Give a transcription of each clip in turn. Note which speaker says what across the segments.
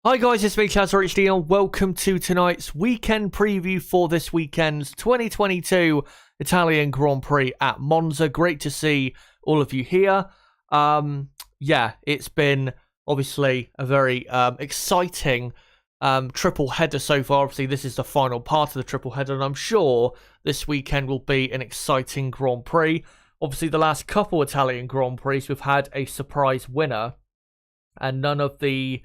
Speaker 1: Hi guys, it's me, Charles Leclerc HD, and welcome to tonight's weekend preview for this weekend's 2022 Italian Grand Prix at Monza. Great to see all of you here. It's been obviously a very exciting triple header so far. Obviously, this is the final part of the triple header, and I'm sure this weekend will be an exciting Grand Prix. Obviously, the last couple Italian Grand Prix, we've had a surprise winner, and none of the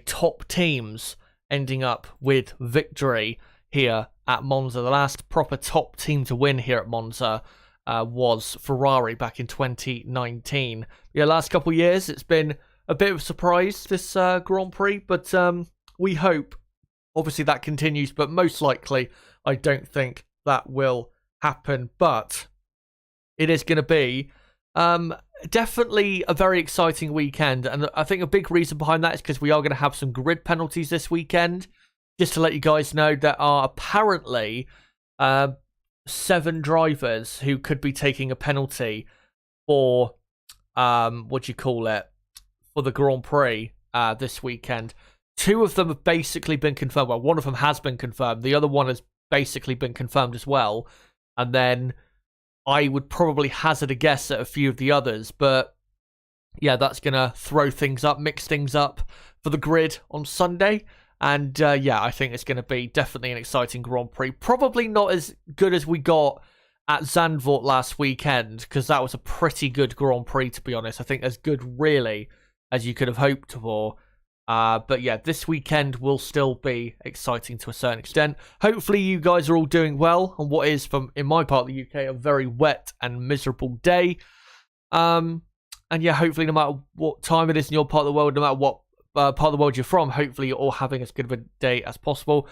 Speaker 1: top teams ending up with victory here at Monza. The last proper top team to win here at Monza was Ferrari back in 2019. Last couple of years, it's been a bit of a surprise, this Grand Prix, but we hope, obviously, that continues, but most likely, I don't think that will happen, but it is going to be definitely a very exciting weekend, and I think a big reason behind that is because we are going to have some grid penalties this weekend. Just to let you guys know, there are apparently 7 drivers who could be taking a penalty for for the Grand Prix this weekend. 2 of them have basically been confirmed. Well, one of them has been confirmed. The other one has basically been confirmed as well, and then I would probably hazard a guess at a few of the others, but yeah, that's going to throw things up, mix things up for the grid on Sunday. And I think it's going to be definitely an exciting Grand Prix. Probably not as good as we got at Zandvoort last weekend, because that was a pretty good Grand Prix, to be honest. I think as good, really, as you could have hoped for. But yeah, this weekend will still be exciting to a certain extent. Hopefully you guys are all doing well on what is, in my part of the UK, a very wet and miserable day. And yeah, hopefully no matter what time it is in your part of the world, no matter what part of the world you're from, hopefully you're all having as good of a day as possible.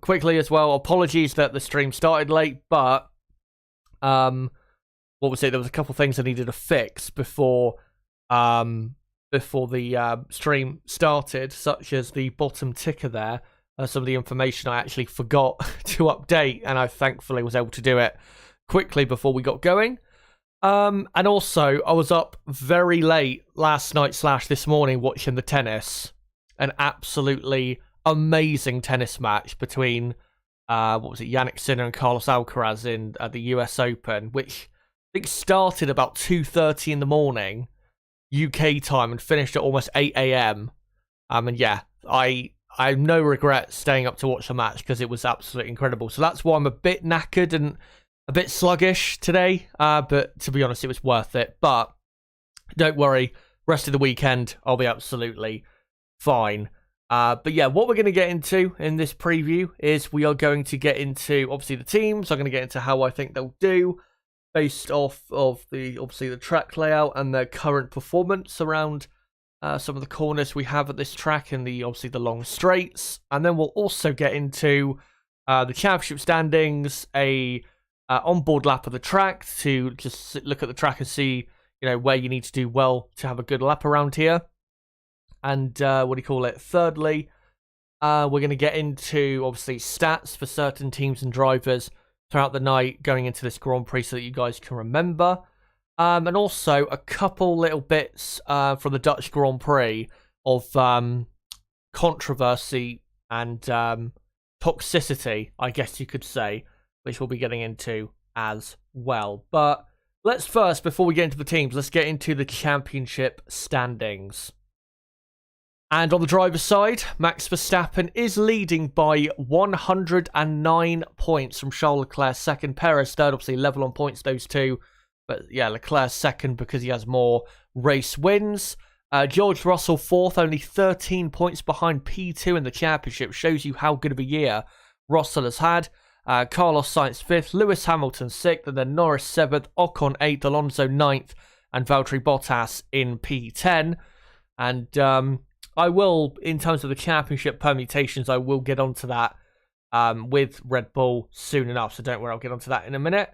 Speaker 1: Quickly as well, apologies that the stream started late, but there was a couple of things I needed to fix before the stream started, such as the bottom ticker there, some of the information I actually forgot to update, and I thankfully was able to do it quickly before we got going. And also, I was up very late last night / this morning watching the tennis. An absolutely amazing tennis match between, Jannik Sinner and Carlos Alcaraz in the US Open, which I think started about 2:30 in the morning UK time and finished at almost 8 a.m. And yeah, I have no regret staying up to watch the match because it was absolutely incredible. So that's why I'm a bit knackered and a bit sluggish today. But to be honest, it was worth it. But don't worry, rest of the weekend, I'll be absolutely fine. But yeah, what we're going to get into in this preview is we are going to get into, obviously, the teams. I'm going to get into how I think they'll do, based off of the track layout and their current performance around some of the corners we have at this track and the long straights. And then we'll also get into the championship standings, a onboard lap of the track to just look at the track and see where you need to do well to have a good lap around here. And thirdly, we're going to get into obviously stats for certain teams and drivers throughout the night going into this Grand Prix so that you guys can remember. And also a couple little bits from the Dutch Grand Prix of controversy and toxicity, I guess you could say, which we'll be getting into as well. But let's first, before we get into the teams, let's get into the championship standings. And on the driver's side, Max Verstappen is leading by 109 points from Charles Leclerc second. Perez third, obviously level on points, those two. But yeah, Leclerc second because he has more race wins. George Russell fourth, only 13 points behind P2 in the championship. Shows you how good of a year Russell has had. Carlos Sainz fifth, Lewis Hamilton sixth, and then Norris seventh, Ocon eighth, Alonso ninth, and Valtteri Bottas in P10. And I will, in terms of the championship permutations, I will get onto that with Red Bull soon enough, so don't worry, I'll get onto that in a minute.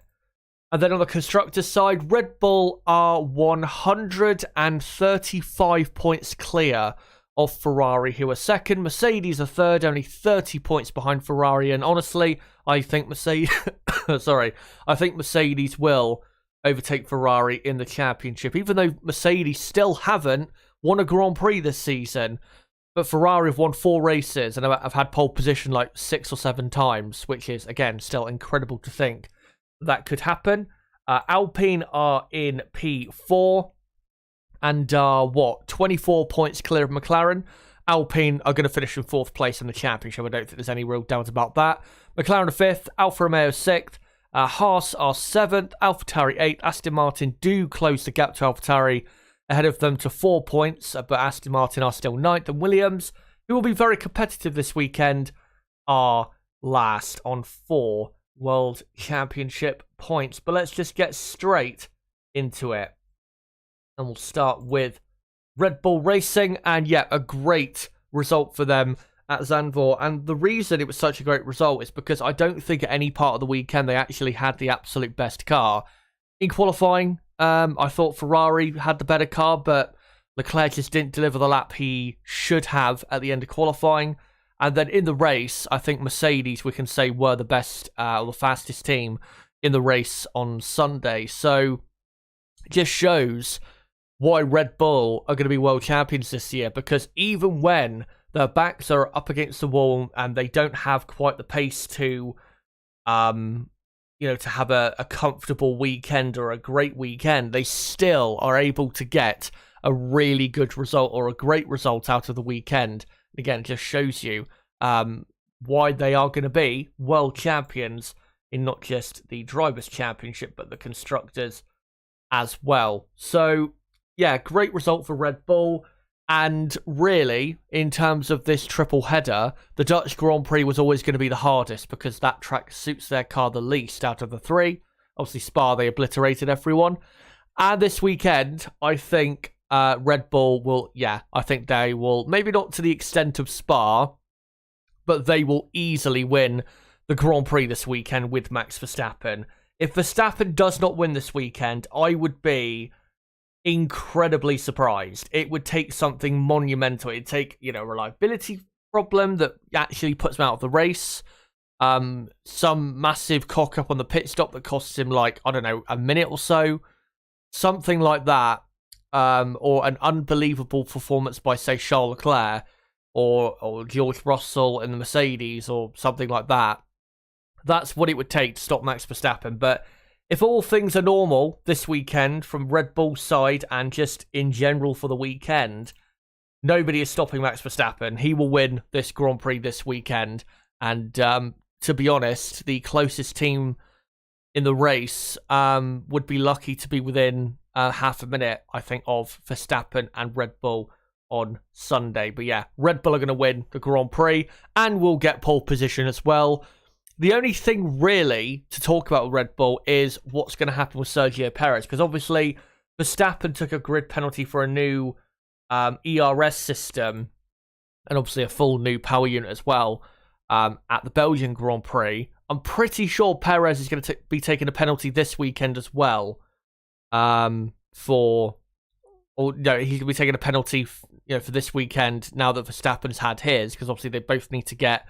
Speaker 1: And then on the constructors' side, Red Bull are 135 points clear of Ferrari, who are second. Mercedes are third, only 30 points behind Ferrari, and honestly, I think Mercedes will overtake Ferrari in the championship, even though Mercedes still haven't won a Grand Prix this season. But Ferrari have won 4 races and have had pole position like 6 or 7 times, which is, again, still incredible to think that could happen. Alpine are in P4 and are, 24 points clear of McLaren. Alpine are going to finish in 4th place in the championship. I don't think there's any real doubt about that. McLaren are 5th, Alfa Romeo 6th, Haas are 7th, AlphaTauri 8th. Aston Martin do close the gap to AlphaTauri ahead of them to 4 points, but Aston Martin are still 9th. And Williams, who will be very competitive this weekend, are last on 4 World Championship points. But let's just get straight into it. And we'll start with Red Bull Racing. And yeah, a great result for them at Zandvoort. And the reason it was such a great result is because I don't think at any part of the weekend they actually had the absolute best car. In qualifying, I thought Ferrari had the better car, but Leclerc just didn't deliver the lap he should have at the end of qualifying. And then in the race, I think Mercedes, we can say, were the best or the fastest team in the race on Sunday. So it just shows why Red Bull are going to be world champions this year, because even when their backs are up against the wall and they don't have quite the pace to to have a comfortable weekend or a great weekend, they still are able to get a really good result or a great result out of the weekend. Again, it just shows you why they are going to be world champions in not just the Drivers' Championship, but the Constructors as well. So, yeah, great result for Red Bull. And really, in terms of this triple header, the Dutch Grand Prix was always going to be the hardest because that track suits their car the least out of the 3. Obviously, Spa, they obliterated everyone. And this weekend, I think Red Bull will, I think they will, maybe not to the extent of Spa, but they will easily win the Grand Prix this weekend with Max Verstappen. If Verstappen does not win this weekend, I would be incredibly surprised. It would take something monumental. It'd take, a reliability problem that actually puts him out of the race. Some massive cock up on the pit stop that costs him a minute or so. Something like that. Or an unbelievable performance by, say, Charles Leclerc or George Russell in the Mercedes or something like that. That's what it would take to stop Max Verstappen. But if all things are normal this weekend from Red Bull's side and just in general for the weekend, nobody is stopping Max Verstappen. He will win this Grand Prix this weekend. And to be honest, the closest team in the race would be lucky to be within half a minute, I think, of Verstappen and Red Bull on Sunday. But yeah, Red Bull are going to win the Grand Prix and will get pole position as well. The only thing really to talk about with Red Bull is what's going to happen with Sergio Perez, because obviously Verstappen took a grid penalty for a new ERS system and obviously a full new power unit as well at the Belgian Grand Prix. I'm pretty sure Perez is going to be taking a penalty this weekend as well. He's going to be taking a penalty for this weekend now that Verstappen's had his, because obviously they both need to get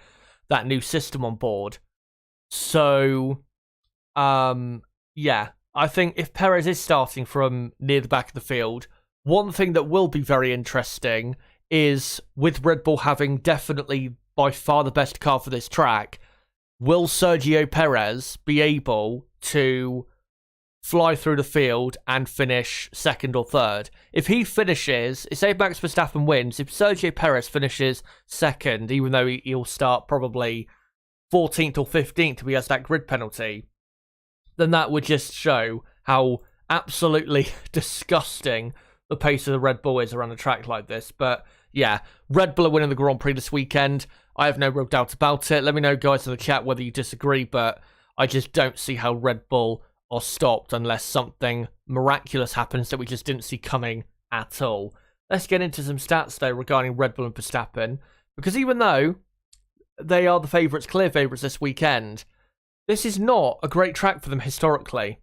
Speaker 1: that new system on board. So, I think if Perez is starting from near the back of the field, one thing that will be very interesting is, with Red Bull having definitely by far the best car for this track, will Sergio Perez be able to fly through the field and finish second or third? If he finishes, say Max Verstappen wins, if Sergio Perez finishes second, even though he'll start probably 14th or 15th if he has that grid penalty, then that would just show how absolutely disgusting the pace of the Red Bull is around a track like this. But yeah, Red Bull are winning the Grand Prix this weekend. I have no real doubt about it. Let me know, guys, in the chat whether you disagree, but I just don't see how Red Bull are stopped unless something miraculous happens that we just didn't see coming at all. Let's get into some stats, though, regarding Red Bull and Verstappen, because even though they are the favourites, clear favourites this weekend, this is not a great track for them historically.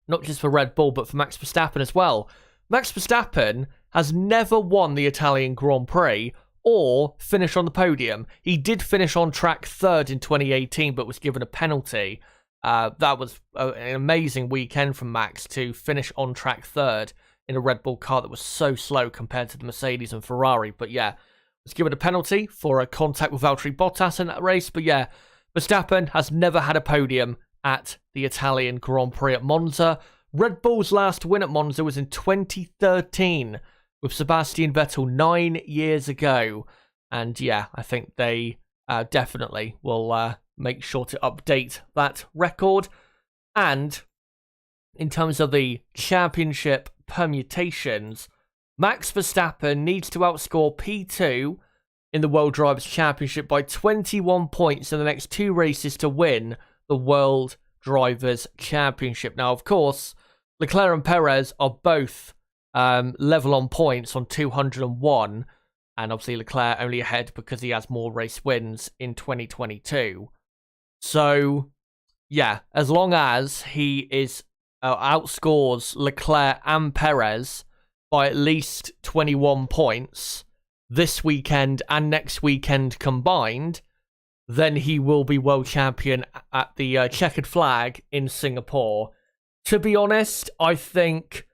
Speaker 1: Not just for Red Bull, but for Max Verstappen as well. Max Verstappen has never won the Italian Grand Prix or finish on the podium. He did finish on track third in 2018, but was given a penalty. That was an amazing weekend from Max to finish on track third in a Red Bull car that was so slow compared to the Mercedes and Ferrari. But yeah, was given a penalty for a contact with Valtteri Bottas in that race. But yeah, Verstappen has never had a podium at the Italian Grand Prix at Monza. Red Bull's last win at Monza was in 2013 with Sebastian Vettel 9 years ago. And yeah, I think they definitely will make sure to update that record. And in terms of the championship permutations, Max Verstappen needs to outscore P2 in the World Drivers' Championship by 21 points in the next 2 races to win the World Drivers' Championship. Now, of course, Leclerc and Perez are both level on points on 201, and obviously Leclerc only ahead because he has more race wins in 2022. So, yeah, as long as he is outscores Leclerc and Perez by at least 21 points this weekend and next weekend combined, then he will be world champion at the checkered flag in Singapore. To be honest, I think,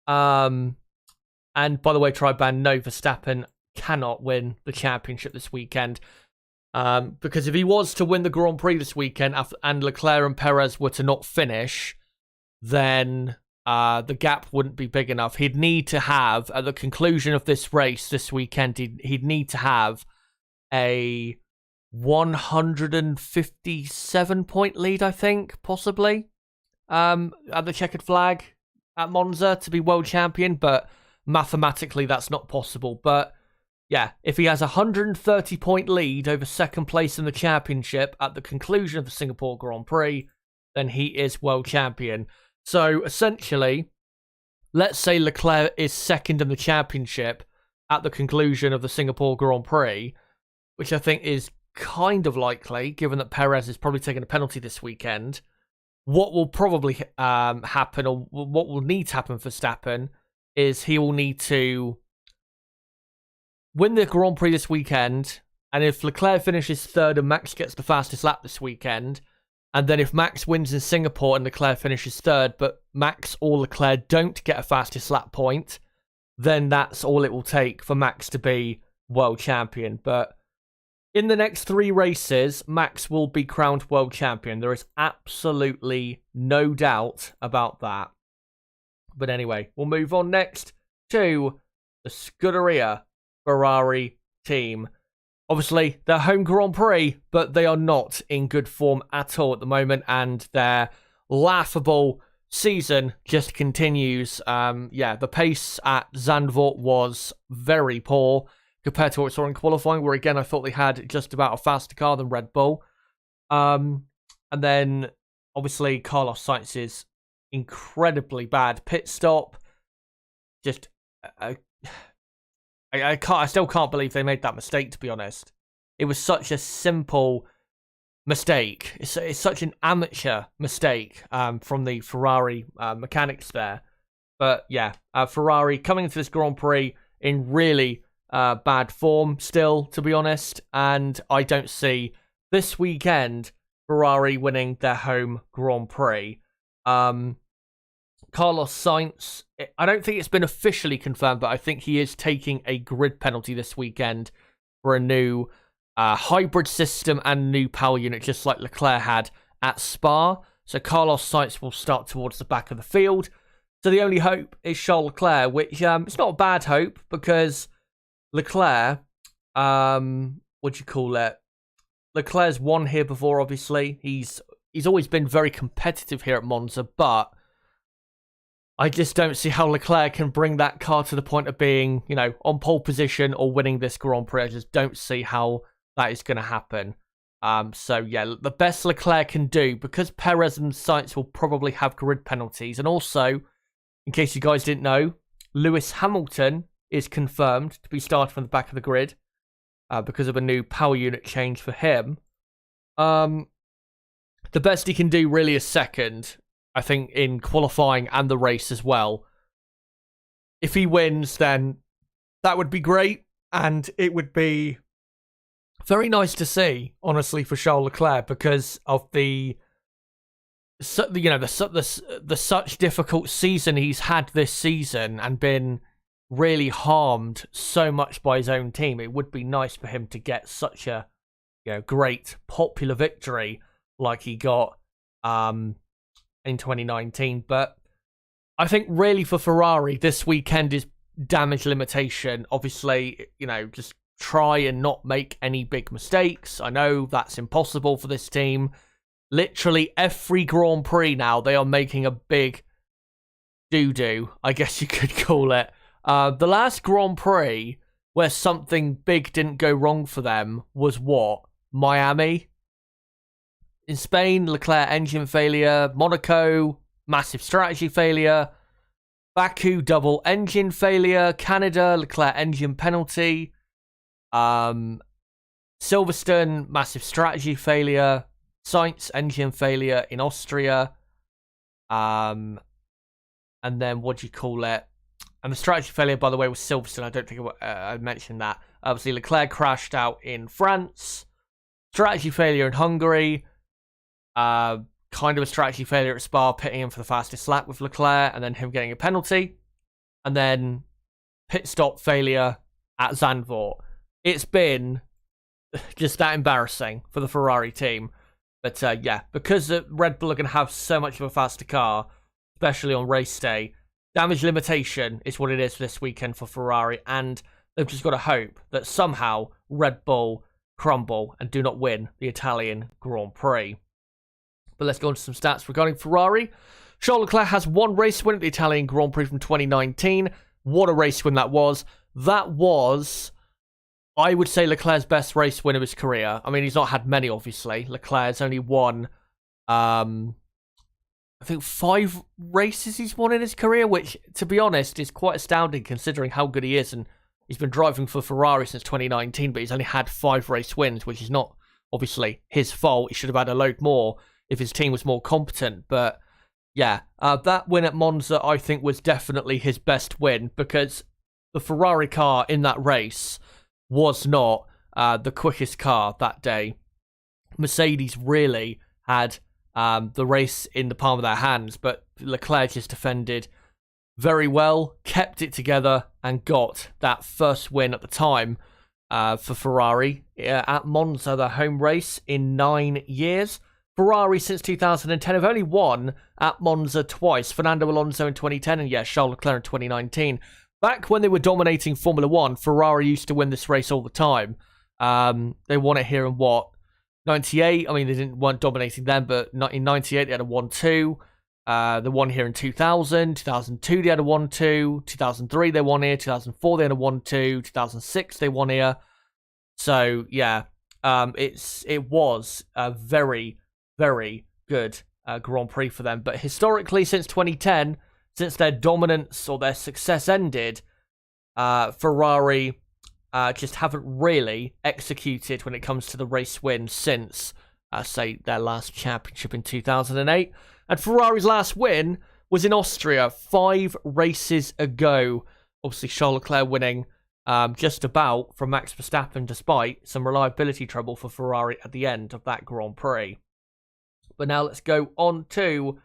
Speaker 1: and by the way, Triban, no, Verstappen cannot win the championship this weekend. Because if he was to win the Grand Prix this weekend and Leclerc and Perez were to not finish, then the gap wouldn't be big enough. He'd need to have, at the conclusion of this race this weekend, he'd need to have a 157-point lead, I think, possibly, at the checkered flag at Monza to be world champion, but mathematically that's not possible. But yeah, if he has a 130-point lead over second place in the championship at the conclusion of the Singapore Grand Prix, then he is world champion. So essentially, let's say Leclerc is second in the championship at the conclusion of the Singapore Grand Prix, which I think is kind of likely, given that Perez is probably taking a penalty this weekend. What will probably happen, or what will need to happen for Verstappen, is he will need to win the Grand Prix this weekend, and if Leclerc finishes third and Max gets the fastest lap this weekend, and then if Max wins in Singapore and Leclerc finishes third, but Max or Leclerc don't get a fastest lap point, then that's all it will take for Max to be world champion. But in the next 3 races, Max will be crowned world champion. There is absolutely no doubt about that. But anyway, we'll move on next to the Scuderia Ferrari team. Obviously, they're home Grand Prix, but they are not in good form at all at the moment, and their laughable season just continues. The pace at Zandvoort was very poor compared to what we saw in qualifying, where again I thought they had just about a faster car than Red Bull. And then obviously Carlos Sainz's incredibly bad pit stop. Just I still can't believe they made that mistake, to be honest. It was such a simple mistake. It's such an amateur mistake from the Ferrari mechanics there. But yeah, Ferrari coming into this Grand Prix in really bad form still, to be honest. And I don't see this weekend Ferrari winning their home Grand Prix. Carlos Sainz, I don't think it's been officially confirmed, but I think he is taking a grid penalty this weekend for a new hybrid system and new power unit, just like Leclerc had at Spa. So Carlos Sainz will start towards the back of the field. So the only hope is Charles Leclerc, which it's not a bad hope, because Leclerc, Leclerc's won here before, obviously. He's always been very competitive here at Monza, but I just don't see how Leclerc can bring that car to the point of being, on pole position or winning this Grand Prix. I just don't see how that is going to happen. So yeah, the best Leclerc can do, because Perez and Sainz will probably have grid penalties. And also, in case you guys didn't know, Lewis Hamilton is confirmed to be starting from the back of the grid because of a new power unit change for him. The best he can do really is second, I think, in qualifying and the race as well. If he wins, then that would be great, and it would be very nice to see, honestly, for Charles Leclerc, because of the such difficult season he's had this season, and been really harmed so much by his own team. It would be nice for him to get such a great popular victory like he got in 2019. But I think really for Ferrari, this weekend is damage limitation. Obviously, just try and not make any big mistakes. I know that's impossible for this team. Literally every Grand Prix now, they are making a big doo-doo, I guess you could call it. The last Grand Prix where something big didn't go wrong for them was what? Miami? In Spain, Leclerc engine failure. Monaco, massive strategy failure. Baku, double engine failure. Canada, Leclerc engine penalty. Silverstone, massive strategy failure. Sainz engine failure in Austria. And then what do you call it? And the strategy failure, by the way, was Silverstone. I don't think I mentioned that. Obviously, Leclerc crashed out in France. Strategy failure in Hungary. Kind of a strategy failure at Spa, pitting him for the fastest lap with Leclerc, and then him getting a penalty. And then pit stop failure at Zandvoort. It's been just that embarrassing for the Ferrari team. But yeah, because Red Bull are going to have so much of a faster car, especially on race day, damage limitation is what it is for this weekend for Ferrari, and they've just got to hope that somehow Red Bull crumble and do not win the Italian Grand Prix. But let's go on to some stats regarding Ferrari. Charles Leclerc has one race win at the Italian Grand Prix from 2019. What a race win that was. That was, I would say, Leclerc's best race win of his career. I mean, he's not had many, obviously. Leclerc's only won, I think 5 races he's won in his career, which, to be honest, is quite astounding considering how good he is. And he's been driving for Ferrari since 2019, but he's only had 5 race wins, which is not, obviously, his fault. He should have had a load more if his team was more competent. But, yeah, that win at Monza, I think, was definitely his best win because the Ferrari car in that race was not the quickest car that day. Mercedes really had the race in the palm of their hands, but Leclerc just defended very well, kept it together, and got that first win at the time for Ferrari at Monza, their home race, in 9 years. Ferrari, since 2010, have only won at Monza twice. Fernando Alonso in 2010 and, yeah, Charles Leclerc in 2019. Back when they were dominating Formula 1, Ferrari used to win this race all the time. They won it here in, 98? I mean, they weren't dominating then, but in 98, they had a 1-2. They won here in 2000. 2002, they had a 1-2. 2003, they won here. 2004, they had a 1-2. 2006, they won here. So, yeah, it was a very, very good Grand Prix for them. But historically, since 2010, since their dominance or their success ended, Ferrari just haven't really executed when it comes to the race wins since, say, their last championship in 2008. And Ferrari's last win was in Austria 5 races ago. Obviously, Charles Leclerc winning just about from Max Verstappen, despite some reliability trouble for Ferrari at the end of that Grand Prix. But now let's go on to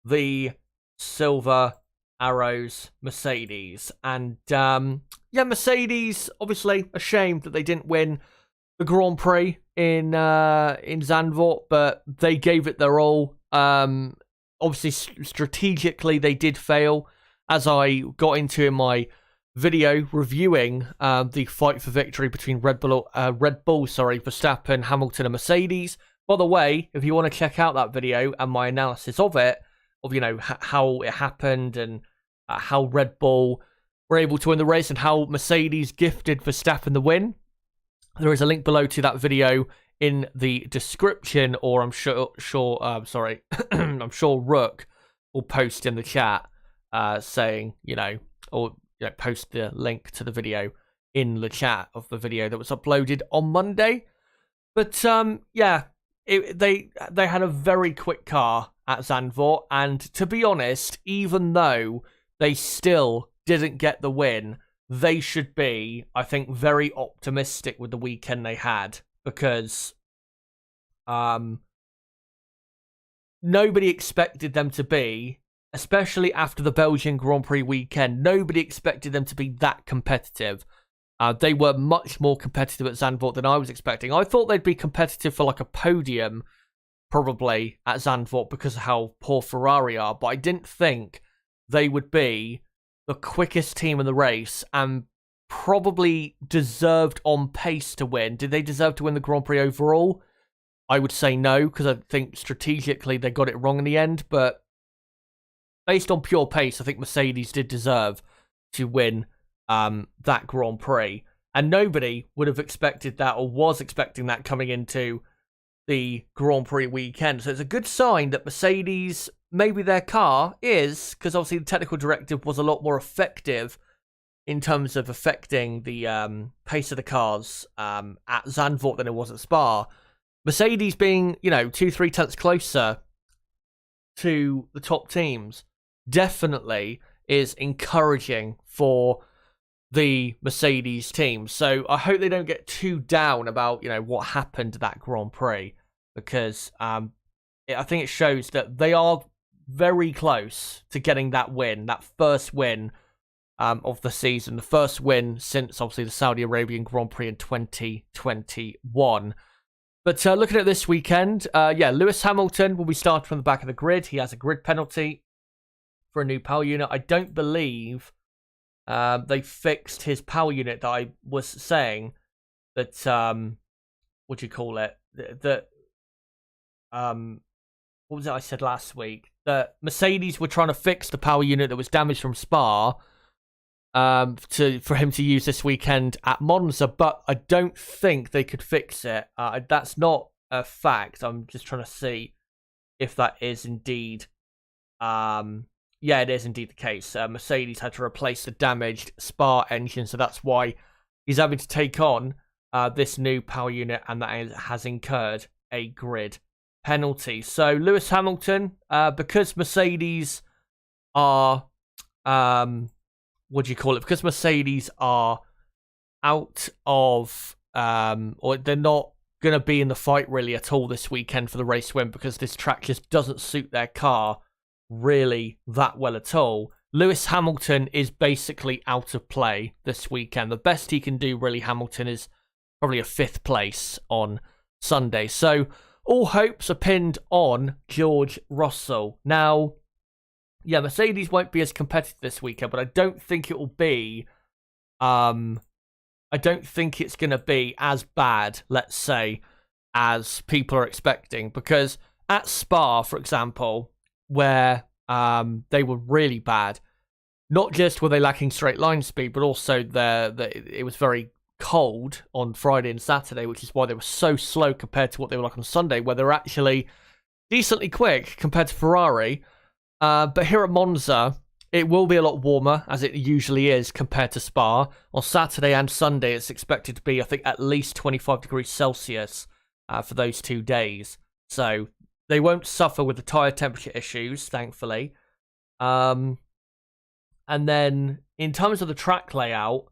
Speaker 1: the Silver Arrows Mercedes. And yeah, Mercedes, obviously a shame that they didn't win the Grand Prix in Zandvoort, but they gave it their all. Obviously, strategically, they did fail, as I got into in my video reviewing the fight for victory between Red Bull, Verstappen, Hamilton, and Mercedes. By the way, if you want to check out that video and my analysis of it, of how it happened and how Red Bull were able to win the race and how Mercedes gifted Verstappen the win, there is a link below to that video in the description, or I'm sure I'm sure Rook will post in the chat saying, post the link to the video in the chat of the video that was uploaded on Monday. But yeah, they had a very quick car at Zandvoort, and to be honest, even though they still didn't get the win, they should be, I think, very optimistic with the weekend they had, because nobody expected them to be especially after the Belgian Grand Prix weekend. Nobody expected them to be that competitive. They were much more competitive at Zandvoort than I was expecting. I thought they'd be competitive for like a podium, probably, at Zandvoort because of how poor Ferrari are, but I didn't think they would be the quickest team in the race and probably deserved on pace to win. Did they deserve to win the Grand Prix overall? I would say no, because I think strategically they got it wrong in the end, but based on pure pace, I think Mercedes did deserve to win that Grand Prix. And nobody would have expected that or was expecting that coming into the Grand Prix weekend. So it's a good sign that Mercedes, maybe their car is, because obviously the technical directive was a lot more effective in terms of affecting the pace of the cars at Zandvoort than it was at Spa. Mercedes being, 2-3 tenths closer to the top teams definitely is encouraging for the Mercedes team. So I hope they don't get too down about, what happened at that Grand Prix, because I think it shows that they are very close to getting that win, that first win of the season, the first win since obviously the Saudi Arabian Grand Prix in 2021. But looking at this weekend, Lewis Hamilton will be starting from the back of the grid. He has a grid penalty for a new power unit. I don't believe they fixed his power unit that I was saying that, what do you call it? That, what was it I said last week? That Mercedes were trying to fix the power unit that was damaged from Spa for him to use this weekend at Monza, but I don't think they could fix it. That's not a fact. I'm just trying to see if that is indeed... yeah, it is indeed the case. Mercedes had to replace the damaged Spa engine, so that's why he's having to take on this new power unit, and that has incurred a grid penalty. So Lewis Hamilton, because Mercedes are... because Mercedes are out of, or they're not going to be in the fight really at all this weekend for the race win, because this track just doesn't suit their car really that well at all. Lewis Hamilton is basically out of play this weekend. The best he can do, really, Hamilton, is probably a 5th place on Sunday. So all hopes are pinned on George Russell. Now, yeah, Mercedes won't be as competitive this weekend, but I don't think it will be, I don't think it's going to be as bad, let's say, as people are expecting. Because at Spa, for example, where they were really bad, not just were they lacking straight line speed, but also it was very cold on Friday and Saturday, which is why they were so slow compared to what they were like on Sunday, where they were actually decently quick compared to Ferrari. But here at Monza, it will be a lot warmer, as it usually is, compared to Spa. On Saturday and Sunday, it's expected to be, I think, at least 25 degrees Celsius for those 2 days. So they won't suffer with the tyre temperature issues, thankfully. And then, in terms of the track layout,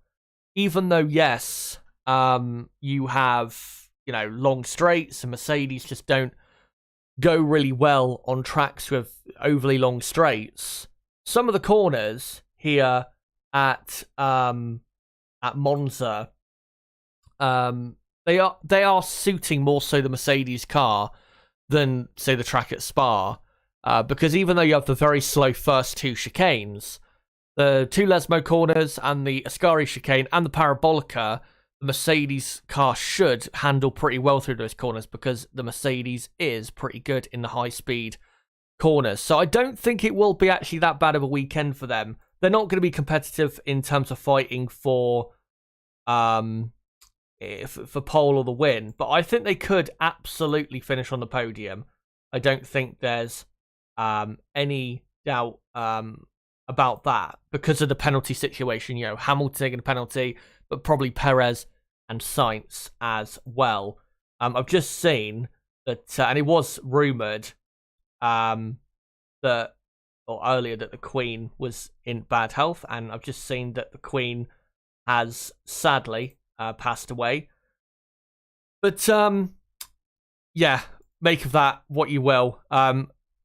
Speaker 1: even though, yes, you have, long straights, and Mercedes just don't go really well on tracks with overly long straights, some of the corners here at Monza, they are suiting more so the Mercedes car than, say, the track at Spa, because even though you have the very slow first 2 chicanes, the 2 Lesmo corners and the Ascari chicane and the Parabolica, the Mercedes car should handle pretty well through those corners, because the Mercedes is pretty good in the high-speed corners. So I don't think it will be actually that bad of a weekend for them. They're not going to be competitive in terms of fighting for pole or the win, but I think they could absolutely finish on the podium. I don't think there's any doubt about that, because of the penalty situation. Hamilton taking a penalty, but probably Perez and Sainz as well. I've just seen that, and it was rumoured that the Queen was in bad health, and I've just seen that the Queen has sadly passed away. But yeah, make of that what you will.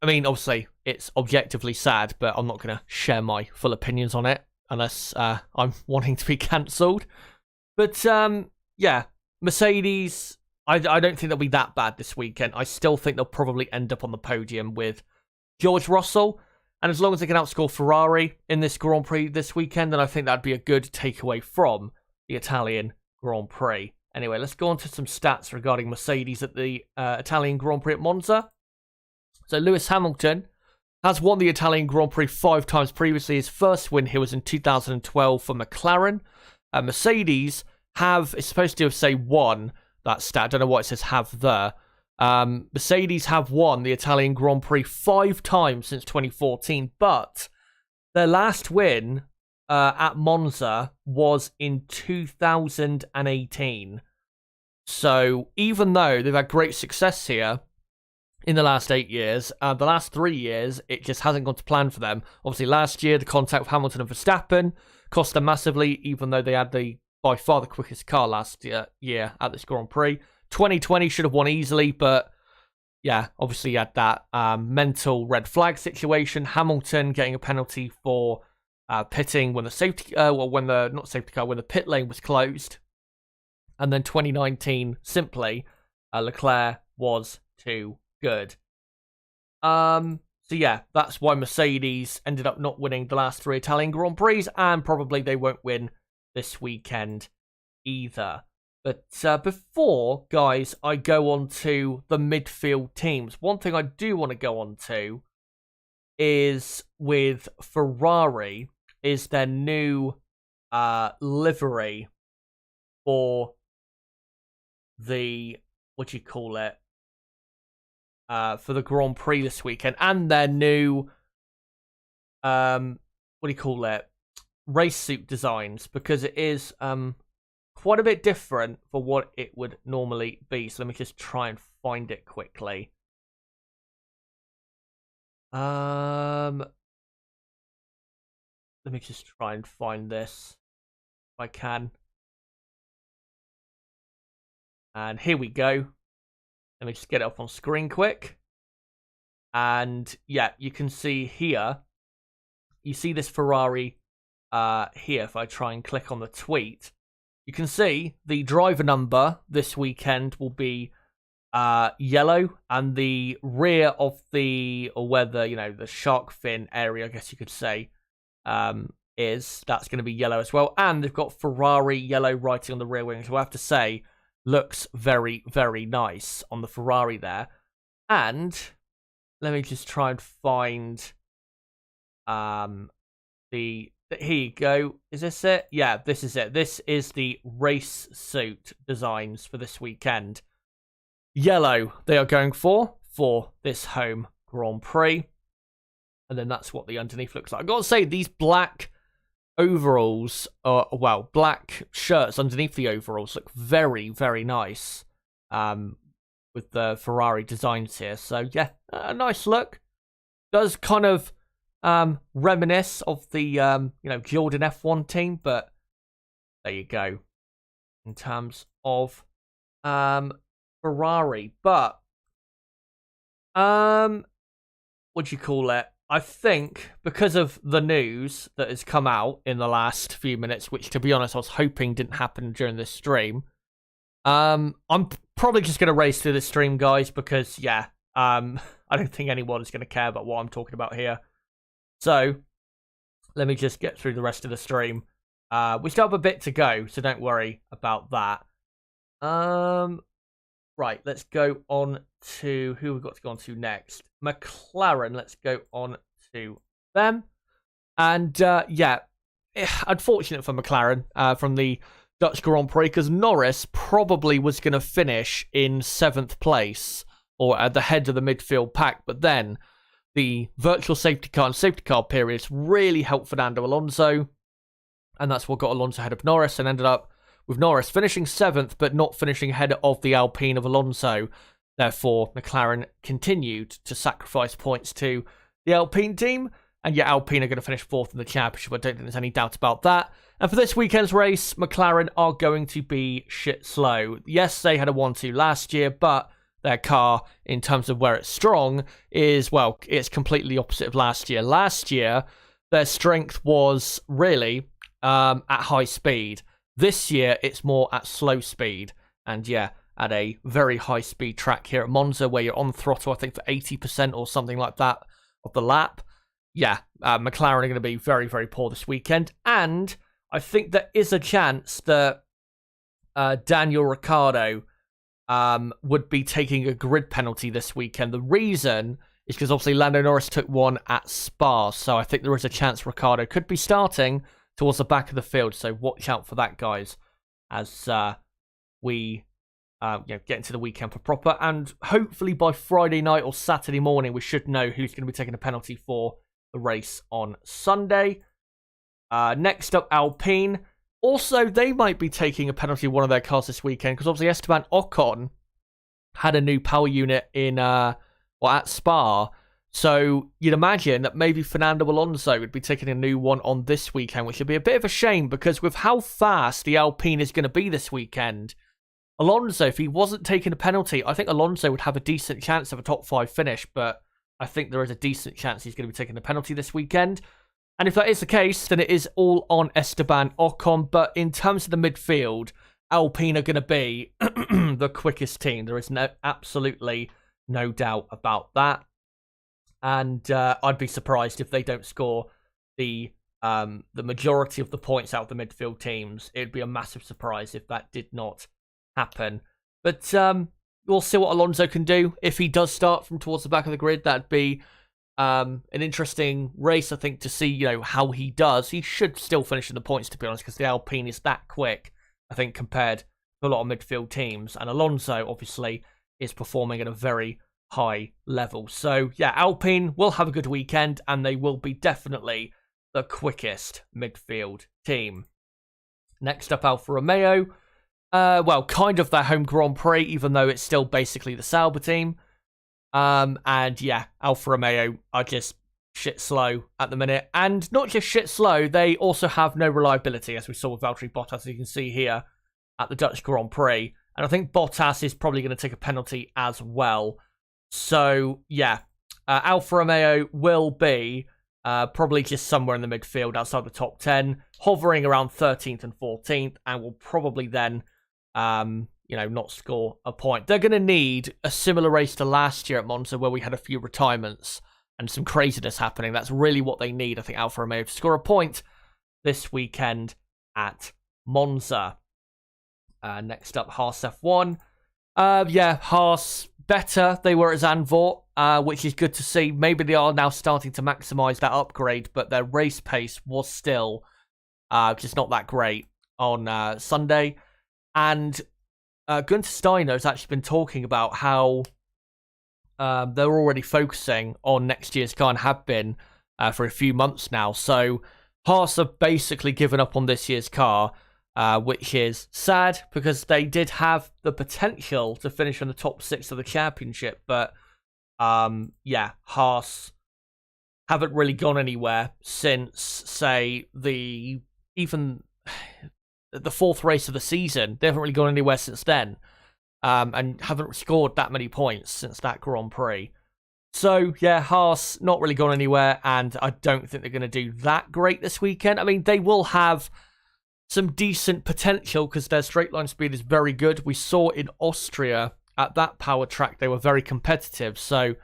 Speaker 1: I mean, obviously, it's objectively sad, but I'm not going to share my full opinions on it unless I'm wanting to be cancelled. But, yeah, Mercedes, I don't think they'll be that bad this weekend. I still think they'll probably end up on the podium with George Russell. And as long as they can outscore Ferrari in this Grand Prix this weekend, then I think that'd be a good takeaway from the Italian Grand Prix. Anyway, let's go on to some stats regarding Mercedes at the Italian Grand Prix at Monza. So Lewis Hamilton has won the Italian Grand Prix 5 times previously. His first win here was in 2012 for McLaren. Mercedes it's supposed to have say won that stat. I don't know why it says have there. Mercedes have won the Italian Grand Prix 5 times since 2014, but their last win at Monza was in 2018. So even though they've had great success here in the last 8 years, the last 3 years, it just hasn't gone to plan for them. Obviously, last year, the contact with Hamilton and Verstappen cost them massively, even though they had by far the quickest car last year at this Grand Prix. 2020 should have won easily, but yeah, obviously you had that mental red flag situation. Hamilton getting a penalty for pitting when the pit lane was closed. And then 2019, simply, Leclerc was too good. So yeah, that's why Mercedes ended up not winning the last 3 Italian Grand Prix, and probably they won't win this weekend either. But before, guys, I go on to the midfield teams, one thing I do want to go on to is with Ferrari, is their new livery for the, for the Grand Prix this weekend, and their new, race suit designs, because it is quite a bit different for what it would normally be. So let me just try and find it quickly. Let me just try and find this if I can. And here we go. Let me just get it up on screen quick. And yeah, you can see here, you see this Ferrari here. If I try and click on the tweet, you can see the driver number this weekend will be yellow, and the rear of where the shark fin area, I guess you could say, that's going to be yellow as well. And they've got Ferrari yellow writing on the rear wing, so I have to say, looks very, very nice on the Ferrari there. And let me just try and find here you go. Is this it? Yeah, this is it. This is the race suit designs for this weekend. Yellow they are going for this home Grand Prix. And then that's what the underneath looks like. I've got to say, these black overalls, black shirts underneath the overalls look very, very nice with the Ferrari designs here. So yeah, a nice look. Does kind of reminisce of the Jordan F1 team, but there you go in terms of Ferrari. But I think because of the news that has come out in the last few minutes, which to be honest I was hoping didn't happen during this stream, I'm probably just going to race through this stream, guys, because yeah, I don't think anyone is going to care about what I'm talking about here. So let me just get through the rest of the stream. We still have a bit to go, so don't worry about that. Right, let's go on to who we've got to go on to next. McLaren, let's go on to them. And yeah, unfortunate for McLaren from the Dutch Grand Prix, because Norris probably was going to finish in 7th place or at the head of the midfield pack, but then the virtual safety car and safety car periods really helped Fernando Alonso, and that's what got Alonso ahead of Norris, and ended up with Norris finishing 7th, but not finishing ahead of the Alpine of Alonso. Therefore, McLaren continued to sacrifice points to the Alpine team, and yet Alpine are going to finish 4th in the championship. I don't think there's any doubt about that. And for this weekend's race, McLaren are going to be shit slow. Yes, they had a 1-2 last year, but their car in terms of where it's strong is, well, it's completely opposite of last year. Last year, their strength was really at high speed. This year, it's more at slow speed. And yeah, at a very high speed track here at Monza, where you're on throttle, I think, for 80% or something like that of the lap. Yeah, McLaren are going to be very, very poor this weekend. And I think there is a chance that Daniel Ricciardo would be taking a grid penalty this weekend. The reason is because obviously Lando Norris took one at Spa, so I think there is a chance Ricciardo could be starting towards the back of the field. So watch out for that, guys, as we get into the weekend for proper. And hopefully by Friday night or Saturday morning, we should know who's going to be taking a penalty for the race on Sunday. Next up, Alpine. Also, they might be taking a penalty in one of their cars this weekend, because obviously Esteban Ocon had a new power unit in at Spa. So you'd imagine that maybe Fernando Alonso would be taking a new one on this weekend, which would be a bit of a shame, because with how fast the Alpine is going to be this weekend, Alonso, if he wasn't taking a penalty, I think Alonso would have a decent chance of a top 5 finish, but I think there is a decent chance he's going to be taking a penalty this weekend. And if that is the case, then it is all on Esteban Ocon. But in terms of the midfield, Alpine are going to be the quickest team. There is absolutely no doubt about that. And I'd be surprised if they don't score the majority of the points out of the midfield teams. It'd be a massive surprise if that did not happen. But we'll see what Alonso can do. If he does start from towards the back of the grid, that'd be an interesting race, I think, to see, how he does. He should still finish in the points, to be honest, because the Alpine is that quick, I think, compared to a lot of midfield teams. And Alonso, obviously, is performing at a very high level. So, yeah, Alpine will have a good weekend, and they will be definitely the quickest midfield team. Next up, Alfa Romeo. Kind of their home Grand Prix, even though it's still basically the Sauber team. And yeah, Alfa Romeo are just shit slow at the minute. And not just shit slow, they also have no reliability, as we saw with Valtteri Bottas, as you can see here at the Dutch Grand Prix. And I think Bottas is probably going to take a penalty as well. So yeah, Alfa Romeo will be probably just somewhere in the midfield outside the top 10, hovering around 13th and 14th, and will probably then not score a point. They're going to need a similar race to last year at Monza, where we had a few retirements and some craziness happening. That's really what they need, I think, Alfa Romeo, to score a point this weekend at Monza. Next up, Haas F1. Haas better. They were at Zandvoort, which is good to see. Maybe they are now starting to maximise that upgrade, but their race pace was still just not that great on Sunday. And Gunther Steiner has actually been talking about how they're already focusing on next year's car and have been for a few months now. So Haas have basically given up on this year's car, which is sad, because they did have the potential to finish in the top 6 of the championship. But Haas haven't really gone anywhere since, say, the 4th race of the season. They haven't really gone anywhere since then, and haven't scored that many points since that Grand Prix. So, yeah, Haas not really gone anywhere, and I don't think they're going to do that great this weekend. I mean, they will have some decent potential because their straight line speed is very good. We saw in Austria at that power track, they were very competitive. So,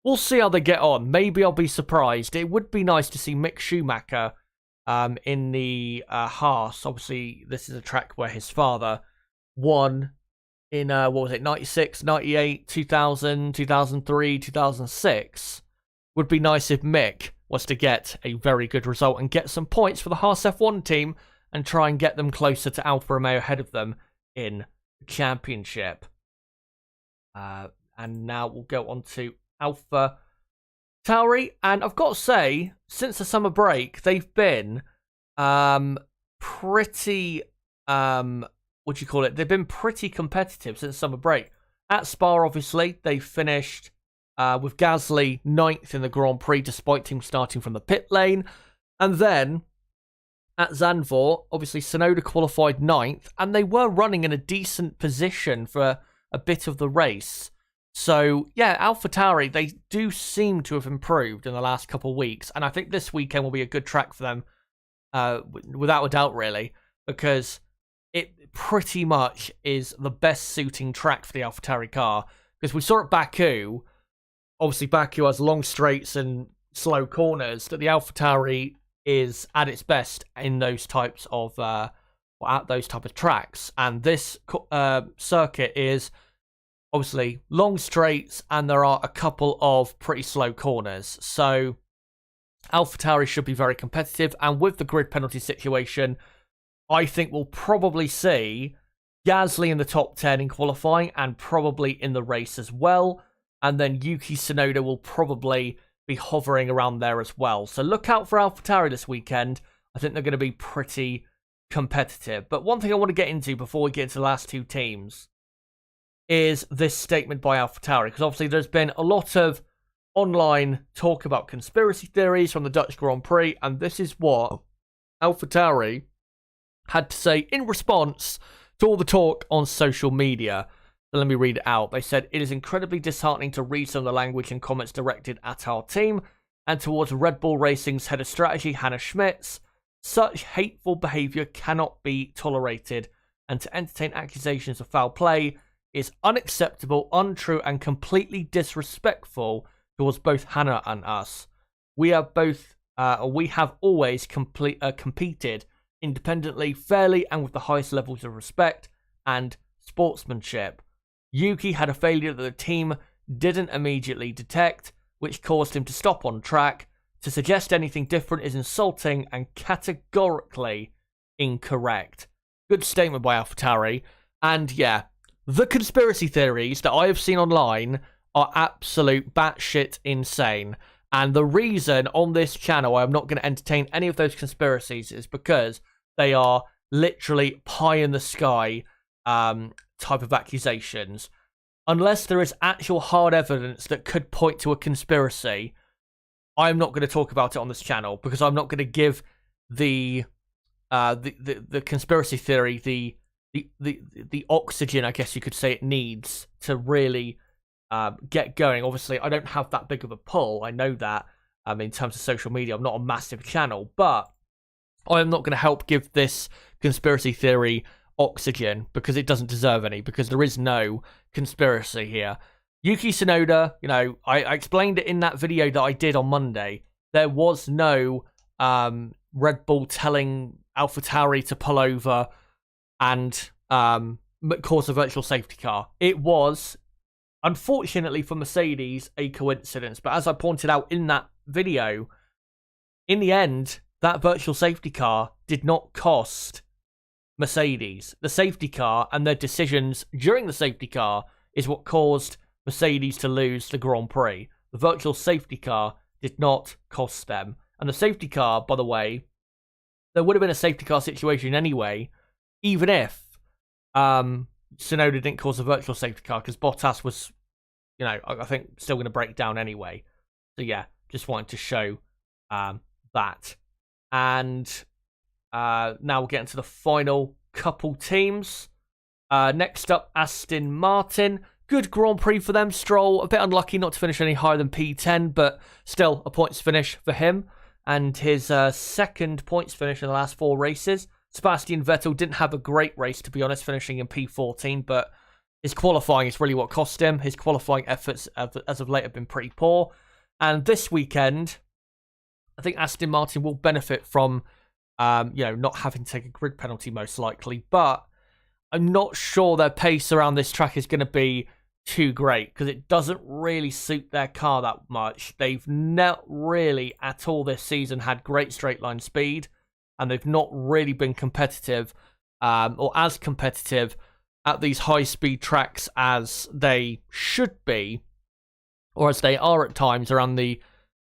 Speaker 1: we'll see how they get on. Maybe I'll be surprised. It would be nice to see Mick Schumacher in the Haas. Obviously, this is a track where his father won in, 96, 98, 2000, 2003, 2006. Would be nice if Mick was to get a very good result and get some points for the Haas F1 team and try and get them closer to Alfa Romeo ahead of them in the championship. And now we'll go on to AlphaTauri, and I've got to say, since the summer break, they've been pretty, they've been pretty competitive since summer break. At Spa, obviously, they finished with Gasly 9th in the Grand Prix, despite him starting from the pit lane. And then at Zandvoort, obviously, Tsunoda qualified 9th, and they were running in a decent position for a bit of the race. So, yeah, AlphaTauri, they do seem to have improved in the last couple of weeks. And I think this weekend will be a good track for them, without a doubt, really, because it pretty much is the best suiting track for the AlphaTauri car. Because we saw at Baku, obviously Baku has long straights and slow corners, that the AlphaTauri is at its best in those types of at those type of tracks. And this circuit is obviously long straights, and there are a couple of pretty slow corners. So AlphaTauri should be very competitive, and with the grid penalty situation, I think we'll probably see Gasly in the top 10 in qualifying and probably in the race as well. And then Yuki Tsunoda will probably be hovering around there as well. So look out for AlphaTauri this weekend. I think they're going to be pretty competitive. But one thing I want to get into before we get into the last two teams is this statement by AlphaTauri, because obviously there's been a lot of online talk about conspiracy theories from the Dutch Grand Prix, and this is what AlphaTauri had to say in response to all the talk on social media. So let me read it out. They said, "It is incredibly disheartening to read some of the language and comments directed at our team and towards Red Bull Racing's head of strategy, Hannah Schmitz. Such hateful behaviour cannot be tolerated, and to entertain accusations of foul play is unacceptable, untrue, and completely disrespectful towards both Hannah and us. We have always competed independently, fairly, and with the highest levels of respect and sportsmanship. Yuki had a failure that the team didn't immediately detect, which caused him to stop on track. To suggest anything different is insulting and categorically incorrect." Good statement by AlphaTauri. And yeah, the conspiracy theories that I have seen online are absolute batshit insane. And the reason on this channel I'm not going to entertain any of those conspiracies is because they are literally pie in the sky type of accusations. Unless there is actual hard evidence that could point to a conspiracy, I'm not going to talk about it on this channel, because I'm not going to give the conspiracy theory the oxygen, I guess you could say, it needs to really get going. Obviously, I don't have that big of a pull. I know that in terms of social media, I'm not a massive channel, but I'm not going to help give this conspiracy theory oxygen, because it doesn't deserve any, because there is no conspiracy here. Yuki Tsunoda, I explained it in that video that I did on Monday. There was no Red Bull telling AlphaTauri to pull over and cause a virtual safety car. It was, unfortunately for Mercedes, a coincidence. But as I pointed out in that video, in the end, that virtual safety car did not cost Mercedes. The safety car and their decisions during the safety car is what caused Mercedes to lose the Grand Prix. The virtual safety car did not cost them. And the safety car, by the way, there would have been a safety car situation anyway, even if Tsunoda didn't cause a virtual safety car, because Bottas was, I think, still going to break down anyway. So yeah, just wanted to show that. And now we'll get into the final couple teams. Next up, Aston Martin. Good Grand Prix for them. Stroll, a bit unlucky not to finish any higher than P10, but still a points finish for him. And his second points finish in the last 4 races. Sebastian Vettel didn't have a great race, to be honest, finishing in P14, but his qualifying is really what cost him. His qualifying efforts, as of late, have been pretty poor. And this weekend, I think Aston Martin will benefit from, not having to take a grid penalty, most likely. But I'm not sure their pace around this track is going to be too great, because it doesn't really suit their car that much. They've not really at all this season had great straight line speed, and they've not really been competitive, or as competitive at these high speed tracks as they should be, or as they are at times around the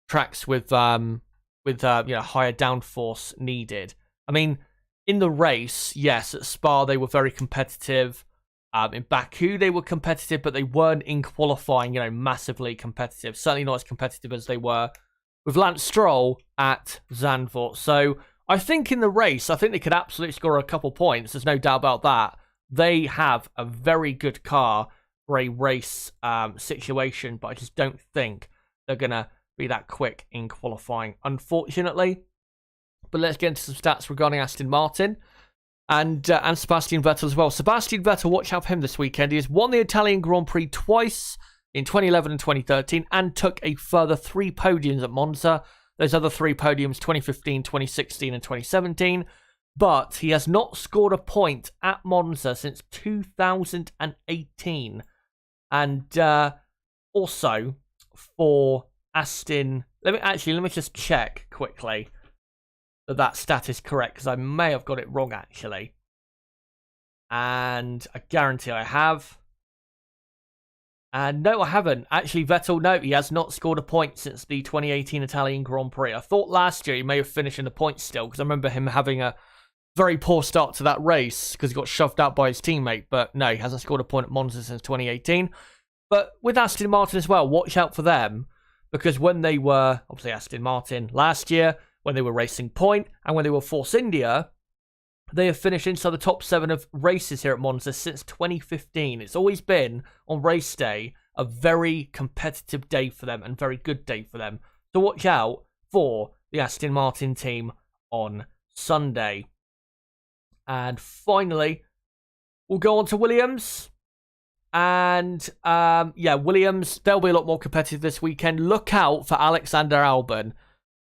Speaker 1: tracks with higher downforce needed. I mean, in the race, yes, at Spa they were very competitive. In Baku they were competitive, but they weren't in qualifying, massively competitive. Certainly not as competitive as they were with Lance Stroll at Zandvoort. So I think in the race, I think they could absolutely score a couple points. There's no doubt about that. They have a very good car for a race situation, but I just don't think they're going to be that quick in qualifying, unfortunately. But let's get into some stats regarding Aston Martin and Sebastian Vettel as well. Sebastian Vettel, watch out for him this weekend. He has won the Italian Grand Prix twice in 2011 and 2013 and took a further 3 podiums at Monza. Those other 3 podiums, 2015, 2016 and 2017. But he has not scored a point at Monza since 2018. And also for Aston, let me just check quickly that stat is correct, because I may have got it wrong actually. And I guarantee I have. And no, I haven't. Actually, Vettel, no, he has not scored a point since the 2018 Italian Grand Prix. I thought last year he may have finished in the points still, because I remember him having a very poor start to that race because he got shoved out by his teammate. But no, he hasn't scored a point at Monza since 2018. But with Aston Martin as well, watch out for them, because when they were, obviously Aston Martin last year, when they were Racing Point and when they were Force India, they have finished inside the top 7 of races here at Monza since 2015. It's always been, on race day, a very competitive day for them and very good day for them. So watch out for the Aston Martin team on Sunday. And finally, we'll go on to Williams. And, Williams, they'll be a lot more competitive this weekend. Look out for Alexander Albon.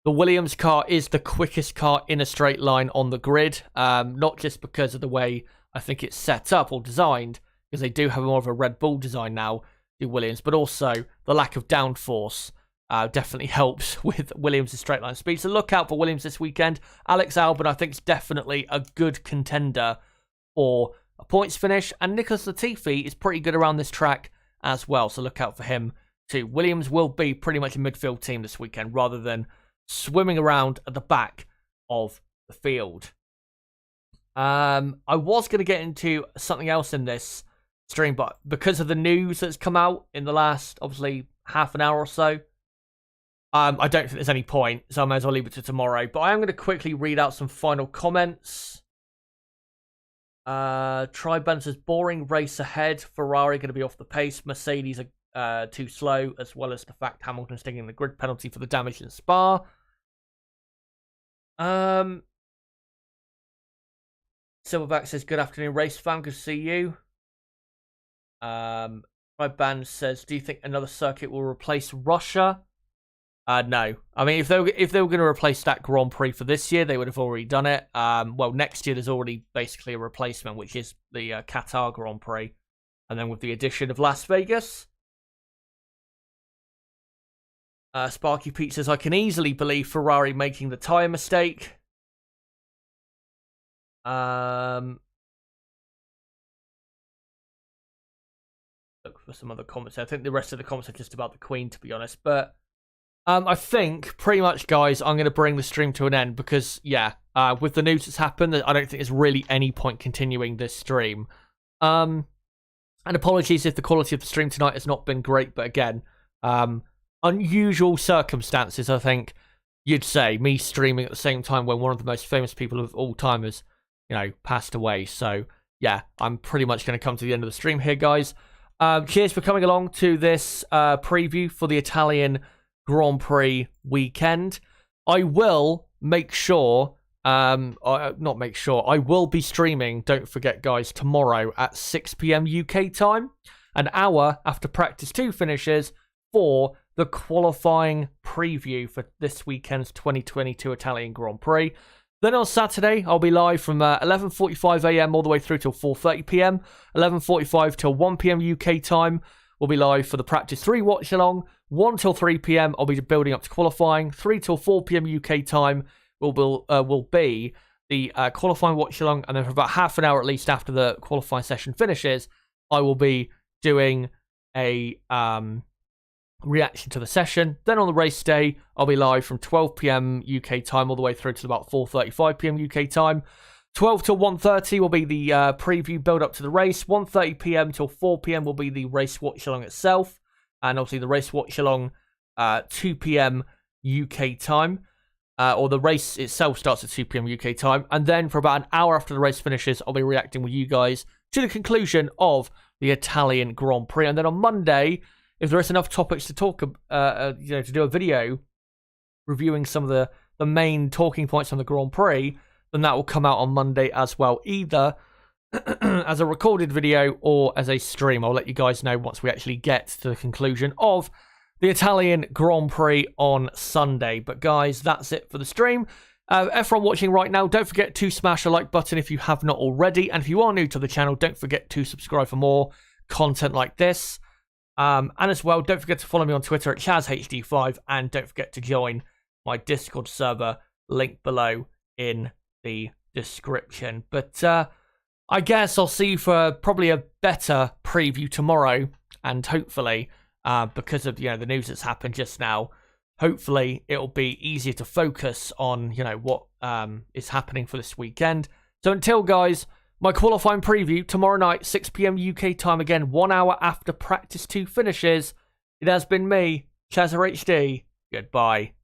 Speaker 1: The Williams car is the quickest car in a straight line on the grid, not just because of the way I think it's set up or designed, because they do have more of a Red Bull design now, do Williams, but also the lack of downforce definitely helps with Williams' straight line speed. So look out for Williams this weekend. Alex Albon, I think, is definitely a good contender for a points finish, and Nicholas Latifi is pretty good around this track as well, so look out for him too. Williams will be pretty much a midfield team this weekend rather than swimming around at the back of the field. I was going to get into something else in this stream, but because of the news that's come out in the last, obviously, half an hour or so, I don't think there's any point, so I may as well leave it to tomorrow. But I am going to quickly read out some final comments. Triban says, boring race ahead. Ferrari going to be off the pace. Mercedes are too slow, as well as the fact Hamilton's taking the grid penalty for the damage in Spa. Silverback says, good afternoon, race fan. Good to see you. Triban says, do you think another circuit will replace Russia? No. I mean, if they were going to replace that Grand Prix for this year, they would have already done it. Well, next year there's already basically a replacement, which is the Qatar Grand Prix. And then with the addition of Las Vegas. Sparky Pete says, I can easily believe Ferrari making the tyre mistake. Look for some other comments. I think the rest of the comments are just about the Queen, to be honest. But I think pretty much, guys, I'm going to bring the stream to an end because, with the news that's happened, I don't think there's really any point continuing this stream. And apologies if the quality of the stream tonight has not been great, but again, unusual circumstances, I think you'd say, me streaming at the same time when one of the most famous people of all time has, passed away. So, yeah, I'm pretty much going to come to the end of the stream here, guys. Cheers for coming along to this preview for the Italian Grand Prix weekend. I will make sure, I will be streaming, don't forget, guys, tomorrow at 6 p.m. UK time, an hour after Practice 2 finishes, for the qualifying preview for this weekend's 2022 Italian Grand Prix. Then on Saturday, I'll be live from 11:45 a.m. all the way through till 4:30 p.m. 11:45 till 1 p.m. UK time. We'll be live for the Practice 3 watch along. 1 till 3 p.m. I'll be building up to qualifying. 3 till 4 p.m. UK time will be the qualifying watch along, and then for about half an hour at least after the qualifying session finishes, I will be doing a reaction to the session. Then on the race day, I'll be live from 12 p.m. UK time all the way through to about 4:35 p.m. UK time. 12 till 1:30 will be the preview build up to the race. 1:30 p.m. till 4 p.m. will be the race watch along itself, and obviously the race watch along 2 p.m. UK time. Or the race itself starts at 2 p.m. UK time, and then for about an hour after the race finishes, I'll be reacting with you guys to the conclusion of the Italian Grand Prix. And then on Monday, if there is enough topics to talk, to do a video reviewing some of the main talking points on the Grand Prix, then that will come out on Monday as well, either as a recorded video or as a stream. I'll let you guys know once we actually get to the conclusion of the Italian Grand Prix on Sunday. But guys, that's it for the stream. Everyone watching right now, don't forget to smash the like button if you have not already. And if you are new to the channel, don't forget to subscribe for more content like this. And as well, don't forget to follow me on Twitter at ChazHD5. And don't forget to join my Discord server, link below in the description. But I guess I'll see you for probably a better preview tomorrow. And hopefully, because of the news that's happened just now, hopefully it'll be easier to focus on what is happening for this weekend. So until, guys, my qualifying preview tomorrow night, 6 p.m. UK time, again 1 hour after practice 2 finishes. It has been me, Chazza HD. Goodbye.